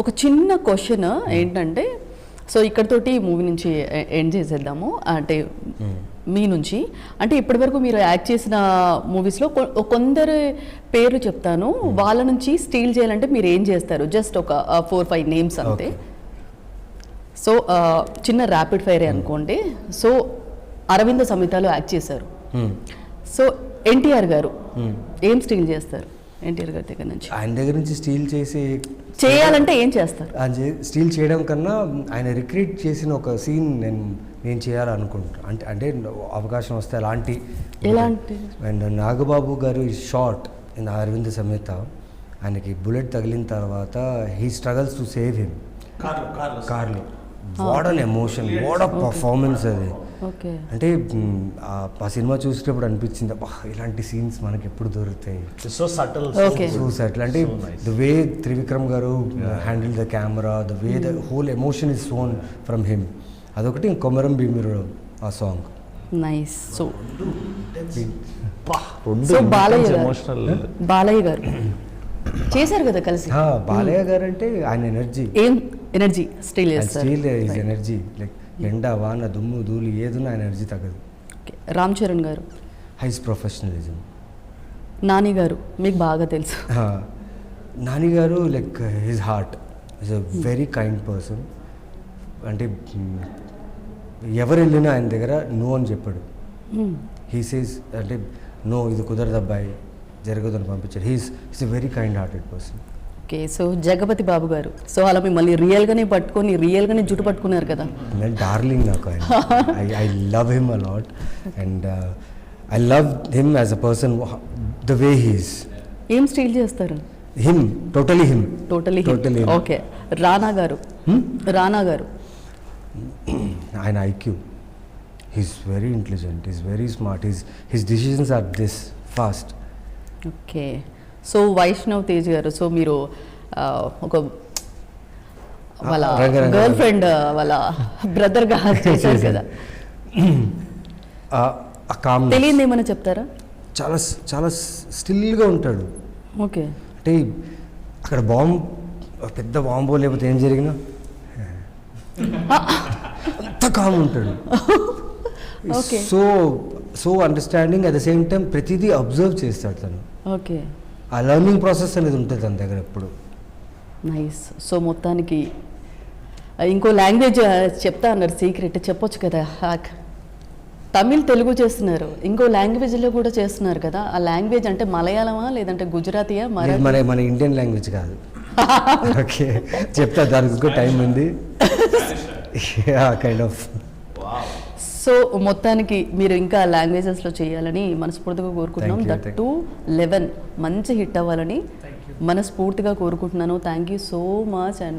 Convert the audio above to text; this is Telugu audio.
ఒక చిన్న క్వశ్చన్ ఏంటంటే, సో ఇక్కడతోటి మూవీ నుంచి ఎండ్ చేసేద్దాము. అంటే మీ నుంచి అంటే ఇప్పటివరకు మీరు యాక్ట్ చేసిన మూవీస్లో కొందరు పేర్లు చెప్తాను, వాళ్ళ నుంచి స్టీల్ చేయాలంటే మీరు ఏం చేస్తారు? జస్ట్ ఒక 4-5 నేమ్స్ అంతే. సో చిన్న ర్యాపిడ్ ఫైర్ అనుకోండి. సో అరవింద సమేతలో యాక్ట్ చేశారు. సో ఎన్టీఆర్ గారు ఏం స్టీల్ చేస్తారు ఎన్టీఆర్ గారి దగ్గర నుంచి? ఆయన దగ్గర నుంచి స్టీల్ చేయాలంటే ఏం చేస్తారు? స్టీల్ చేయడం కన్నా ఆయన రిక్రియేట్ చేసిన ఒక సీన్ నేను చేయాలనుకుంటున్నాను. అంటే అవకాశం వస్తే అలాంటి అండ్ నాగబాబు గారు షార్ట్ ఇన్ అరవింద సమేత, ఆయనకి బుల్లెట్ తగిలిన తర్వాత he struggles to save him కార్లో. What an emotion, what a performance అది. అంటే ఆ సినిమా చూసేటప్పుడు అనిపించింది, ఇలాంటి సీన్స్ మనకి ఎప్పుడు దొరుకుతాయి. సో సటిల్ అంటే the way Trivikram garu handle the camera, the way the whole emotion is shown from him. అదొకటి కొమరం భీముడు ఆ సాంగ్. నైస్. సో బాలయ్య గారు చేశారు కదా కలిసి. బాలయ్య గారు అంటే ఆయన ఎనర్జీ స్టీల్ ఎనర్జీ లైక్ ఎండ వాన దుమ్ము ధూళి ఏదున్నా ఎనర్జీ తగ్గదు. రామ్ చరణ్ గారు హైస్ ప్రొఫెషనలిజం. నాని గారు మీకు బాగా తెలుసు. నాని గారు like his heart is a very kind person. అంటే ఎవరు వెళ్ళినా ఆయన దగ్గర నో అని చెప్పాడు. హీ సేస్ అంటే నో ఇది కుదరదు అబ్బాయి జరగదు అని పంపించాడు. He's a very kind hearted person. Okay. So Jagapathi Babu garu, so అలా మిమ్మల్ని రియల్గానే జుట్టు పట్టుకున్నారు కదా. డార్లింగ్ నాకు ఆయన. I love him a lot and I love him as a person, the way he is. ఏం స్టీల్ చేస్తారు? Him, totally him. Okay. Rana garu ఆయన IQ, he's very intelligent, he's very smart, his decisions are this fast. Okay. So Vaishnav Tej garu, so మీరు ఒక వాళ్ళ గర్ల్ ఫ్రెండ్ వాళ్ళ బ్రదర్గా చేశారు కదా, తెలియదు ఏమైనా చెప్తారా? చాలా చాలా స్టిల్గా ఉంటాడు. ఓకే. అంటే అక్కడ పెద్ద బాంబో లేకపోతే ఏం జరిగినా అంత కామ్ ఉంటాడు. Okay. So understanding, at the same time ప్రతిదీ అబ్జర్వ్ చేస్తాడు తను. ఓకే. ఆ లర్నింగ్ ప్రాసెస్ అనేది ఉంటుంది తన దగ్గర ఎప్పుడు. నైస్. సో మొత్తానికి ఇంకో లాంగ్వేజ్ చెప్తా అన్నారు, సీక్రెట్ చెప్పొచ్చు కదా. తమిళ్ తెలుగు చేస్తున్నారు, ఇంకో లాంగ్వేజ్లో కూడా చేస్తున్నారు కదా. ఆ లాంగ్వేజ్ అంటే మలయాళమా లేదంటే గుజరాతీయా? మన ఇండియన్ లాంగ్వేజ్ కాదు. ఓకే చెప్తా, దానికి ఇంకో టైం ఉంది. Kind of. సో మొత్తానికి మీరు ఇంకా లాంగ్వేజెస్లో చేయాలని మనస్ఫూర్తిగా కోరుకుంటున్నాం. దట్ టు 11 మంచి హిట్ అవ్వాలని మనస్ఫూర్తిగా కోరుకుంటున్నాను. Thank you so much. And